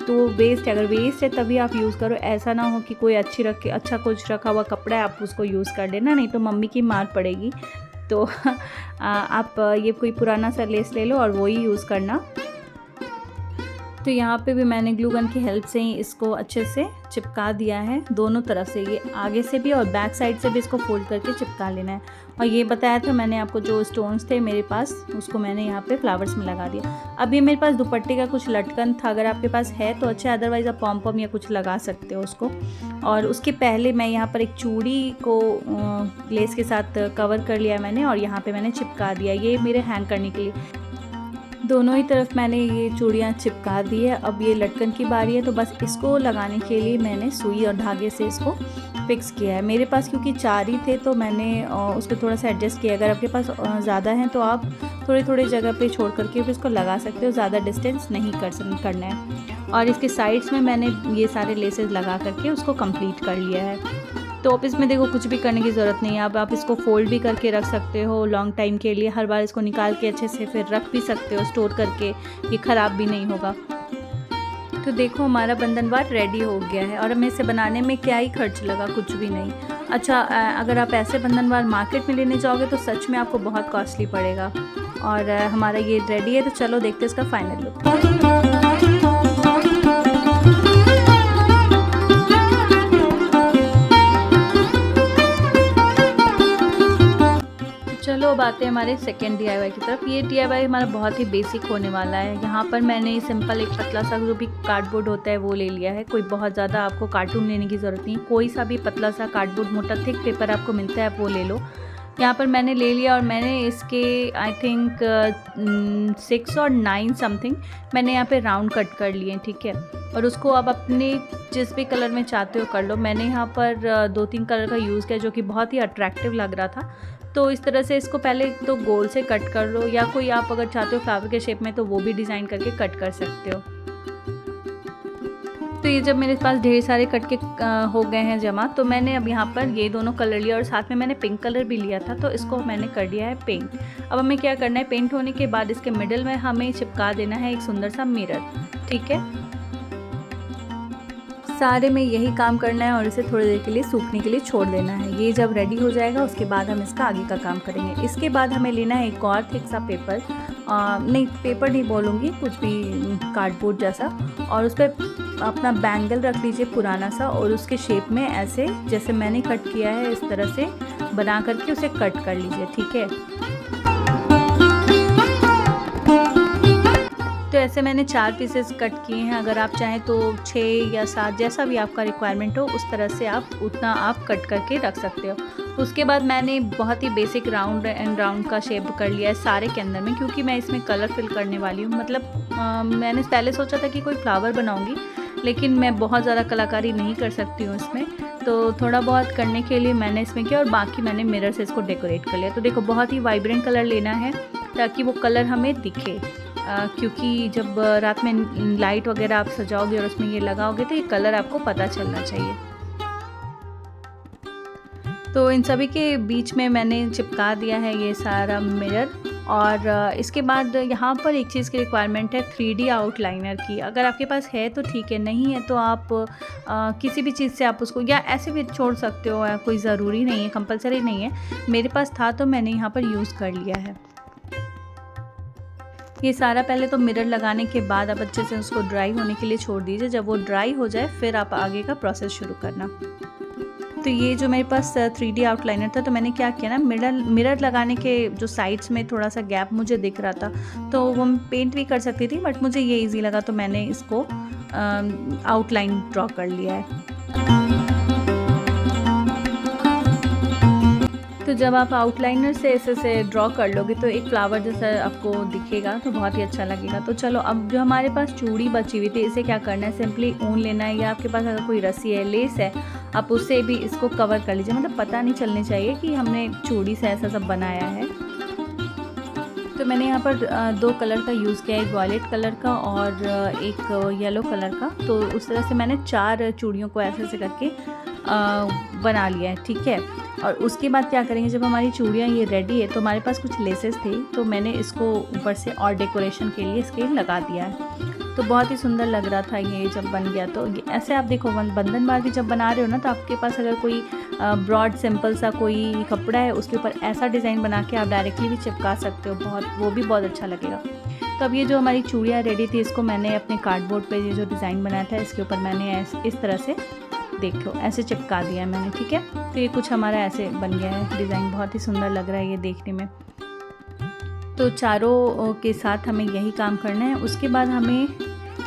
तो वेस्ट है, अगर वेस्ट है तभी आप यूज़ करो। ऐसा ना हो कि कोई अच्छा कुछ रखा हुआ कपड़ा है आप उसको यूज़ कर देना, नहीं तो मम्मी की मार पड़ेगी। तो आप ये कोई पुराना सा लेस ले लो और वो ही यूज़ करना। तो यहाँ पे भी मैंने ग्लू गन की हेल्प से ही इसको अच्छे से चिपका दिया है दोनों तरफ से, ये आगे से भी और बैक साइड से भी इसको फोल्ड करके चिपका लेना है। और ये बताया था मैंने आपको, जो स्टोन्स थे मेरे पास उसको मैंने यहाँ पे फ्लावर्स में लगा दिया। अब ये मेरे पास दुपट्टे का कुछ लटकन था, अगर आपके पास है तो अच्छा, अदरवाइज़ आप पॉम या कुछ लगा सकते हो उसको। और उसके पहले मैं यहाँ पर एक चूड़ी को लेस के साथ कवर कर लिया मैंने और यहाँ पर मैंने चिपका दिया, ये मेरे हैंग करने के लिए। दोनों ही तरफ मैंने ये चूड़ियाँ चिपका दी है। अब ये लटकन की बारी है, तो बस इसको लगाने के लिए मैंने सुई और धागे से इसको फिक्स किया है। मेरे पास क्योंकि 4 ही थे तो मैंने उसको थोड़ा सा एडजस्ट किया। अगर आपके पास ज़्यादा हैं तो आप थोड़ी जगह पे छोड़ करके फिर इसको लगा सकते हो, ज़्यादा डिस्टेंस नहीं करना है। और इसके साइड्स में मैंने ये सारे लेसेस लगा करके उसको कंप्लीट कर लिया है। तो अब इसमें देखो कुछ भी करने की ज़रूरत नहीं है। अब आप इसको फोल्ड भी करके रख सकते हो लॉन्ग टाइम के लिए, हर बार इसको निकाल के अच्छे से फिर रख भी सकते हो स्टोर करके, ये ख़राब भी नहीं होगा। तो देखो हमारा बंधनवार रेडी हो गया है, और हमें इसे बनाने में क्या ही खर्च लगा, कुछ भी नहीं। अच्छा, अगर आप ऐसे बंधनवार मार्केट में लेने जाओगे तो सच में आपको बहुत कॉस्टली पड़ेगा। और हमारा ये रेडी है, तो चलो देखते हैं इसका फाइनल लुक। चलो अब आते हैं हमारे सेकेंड DIY की तरफ। ये DIY हमारा बहुत ही बेसिक होने वाला है। यहाँ पर मैंने सिंपल एक पतला सा जो भी कार्डबोर्ड होता है वो ले लिया है। कोई बहुत ज़्यादा आपको कार्टून लेने की ज़रूरत नहीं, कोई सा भी पतला सा कार्डबोर्ड, मोटा थिक पेपर आपको मिलता है वो ले लो। यहाँ पर मैंने ले लिया और मैंने इसके आई थिंक 6 और 9 समथिंग मैंने यहाँ पे राउंड कट कर लिए, ठीक है। और उसको आप अपने जिस भी कलर में चाहते हो कर लो। मैंने यहाँ पर 2-3 कलर का यूज़ किया जो कि बहुत ही अट्रैक्टिव लग रहा था। तो इस तरह से इसको पहले तो गोल से कट कर लो, या कोई आप अगर चाहते हो फ्लावर के शेप में तो वो भी डिज़ाइन करके कट कर सकते हो। तो ये जब मेरे पास ढेर सारे कट के हो गए हैं जमा, तो मैंने अब यहाँ पर ये दोनों कलर लिया और साथ में मैंने पिंक कलर भी लिया था, तो इसको मैंने कर दिया है पेंट। अब हमें क्या करना है, पेंट होने के बाद इसके मिडिल में हमें चिपका देना है एक सुंदर सा मिरर, ठीक है। सारे में यही काम करना है और इसे थोड़ी देर के लिए सूखने के लिए छोड़ देना है। ये जब रेडी हो जाएगा उसके बाद हम इसका आगे का काम करेंगे। इसके बाद हमें लेना है एक और थिक सा पेपर, नहीं पेपर नहीं बोलूँगी, कुछ भी कार्डबोर्ड जैसा, और उस पर अपना बैंगल रख लीजिए पुराना सा, और उसके शेप में ऐसे जैसे मैंने कट किया है इस तरह से बना करके उसे कट कर लीजिए, ठीक है। तो ऐसे मैंने 4 पीसेस कट किए हैं। अगर आप चाहें तो 6 या 7 जैसा भी आपका रिक्वायरमेंट हो उस तरह से आप उतना आप कट करके रख सकते हो। उसके बाद मैंने बहुत ही बेसिक राउंड एंड राउंड का शेप कर लिया है सारे के अंदर में, क्योंकि मैं इसमें कलर फिल करने वाली हूँ। मतलब मैंने पहले सोचा था कि कोई फ्लावर बनाऊँगी, लेकिन मैं बहुत ज़्यादा कलाकारी नहीं कर सकती हूँ इसमें, तो थोड़ा बहुत करने के लिए मैंने इसमें किया और बाकी मैंने मिरर से इसको डेकोरेट कर लिया। तो देखो बहुत ही वाइब्रेंट कलर लेना है ताकि वो कलर हमें दिखे, क्योंकि जब रात में लाइट वगैरह आप सजाओगे और उसमें ये लगाओगे तो ये कलर आपको पता चलना चाहिए। तो इन सभी के बीच में मैंने चिपका दिया है ये सारा मिरर। और इसके बाद यहाँ पर एक चीज़ की रिक्वायरमेंट है 3D आउटलाइनर की। अगर आपके पास है तो ठीक है, नहीं है तो आप किसी भी चीज़ से आप उसको या ऐसे भी छोड़ सकते हो, या कोई ज़रूरी नहीं है, कंपलसरी नहीं है। मेरे पास था तो मैंने यहाँ पर यूज़ कर लिया है। ये सारा पहले तो मिरर लगाने के बाद आप अच्छे से उसको ड्राई होने के लिए छोड़ दीजिए। जब वो ड्राई हो जाए फिर आप आगे का प्रोसेस शुरू करना। तो ये जो मेरे पास 3D आउटलाइनर था, तो मैंने क्या किया ना, मिरर लगाने के जो साइड्स में थोड़ा सा गैप मुझे दिख रहा था, तो वो मैं पेंट भी कर सकती थी, बट मुझे ये इजी लगा तो मैंने इसको आउटलाइन ड्रॉ कर लिया है। तो जब आप आउटलाइनर से ऐसे ड्रॉ कर लोगे तो एक फ्लावर जैसा आपको दिखेगा, तो बहुत ही अच्छा लगेगा। तो चलो, अब जो हमारे पास चूड़ी बची हुई थी, इसे क्या करना है, सिंपली ऊन लेना है, या आपके पास अगर कोई रस्सी है, लेस है, आप उससे भी इसको कवर कर लीजिए। मतलब पता नहीं चलने चाहिए कि हमने चूड़ी से ऐसा सब बनाया है। तो मैंने यहाँ पर 2 कलर का यूज़ किया है, एक वॉयलेट कलर का और एक येलो कलर का। तो उस तरह से मैंने 4 चूड़ियों को ऐसे करके बना लिया है, ठीक है। और उसके बाद क्या करेंगे, जब हमारी चूड़ियाँ ये रेडी है, तो हमारे पास कुछ लेसेस थे, तो मैंने इसको ऊपर से और डेकोरेशन के लिए इसके लगा दिया है। तो बहुत ही सुंदर लग रहा था ये जब बन गया। तो ऐसे आप देखो, बंधन बार भी जब बना रहे हो ना, तो आपके पास अगर कोई ब्रॉड सिंपल सा कोई कपड़ा है, उसके ऊपर ऐसा डिज़ाइन बना के आप डायरेक्टली भी चिपका सकते हो, वो भी बहुत अच्छा लगेगा। तो अब ये जो हमारी चूड़ियाँ रेडी थी, इसको मैंने अपने कार्डबोर्ड पे ये जो डिज़ाइन बनाया था, इसके ऊपर मैंने इस तरह से, देख लो, ऐसे चिपका दिया है मैंने, ठीक है। तो ये कुछ हमारा ऐसे बन गया है डिज़ाइन, बहुत ही सुंदर लग रहा है ये देखने में। तो चारों के साथ हमें यही काम करना है। उसके बाद हमें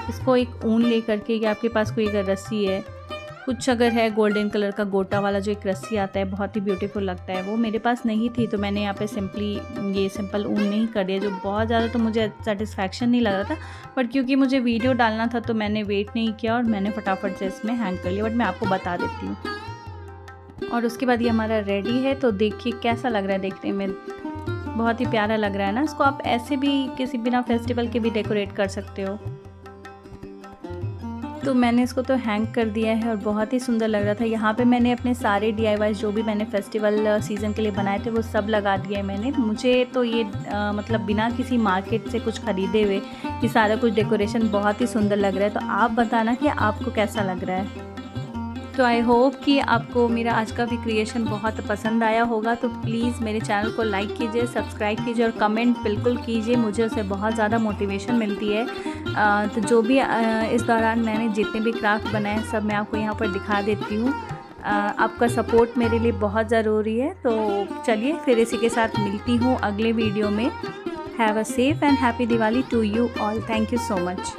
इसको एक ऊन ले करके, या आपके पास कोई अगर रस्सी है, कुछ अगर है गोल्डन कलर का गोटा वाला जो एक रस्सी आता है, बहुत ही ब्यूटीफुल लगता है, वो मेरे पास नहीं थी, तो मैंने यहाँ पे ये सिंपल ऊन नहीं कर दिया, जो बहुत ज़्यादा तो मुझे सेटिस्फैक्शन नहीं लग रहा था, बट क्योंकि मुझे वीडियो डालना था तो मैंने वेट नहीं किया और मैंने फटाफट से इसमें हैंग कर लिया। बट मैं आपको बता देती हूँ। और उसके बाद ये हमारा रेडी है, तो देखिए कैसा लग रहा है देखने में, बहुत ही प्यारा लग रहा है ना। इसको आप ऐसे भी किसी बिना फेस्टिवल के भी डेकोरेट कर सकते हो। तो मैंने इसको तो हैंग कर दिया है और बहुत ही सुंदर लग रहा था। यहाँ पे मैंने अपने सारे DIY जो भी मैंने फेस्टिवल सीज़न के लिए बनाए थे, वो सब लगा दिए मैंने। मुझे तो ये मतलब बिना किसी मार्केट से कुछ ख़रीदे हुए ये सारा कुछ डेकोरेशन बहुत ही सुंदर लग रहा है। तो आप बताना कि आपको कैसा लग रहा है। तो आई होप कि आपको मेरा आज का भी क्रिएशन बहुत पसंद आया होगा। तो प्लीज़ मेरे चैनल को लाइक कीजिए, सब्सक्राइब कीजिए और कमेंट बिल्कुल कीजिए, मुझे उससे बहुत ज़्यादा मोटिवेशन मिलती है। तो जो भी इस दौरान मैंने जितने भी क्राफ्ट बनाए सब मैं आपको यहाँ पर दिखा देती हूँ। आपका सपोर्ट मेरे लिए बहुत ज़रूरी है। तो चलिए फिर इसी के साथ मिलती हूँ अगले वीडियो में। Have a safe and happy Diwali to you all. Thank you so much.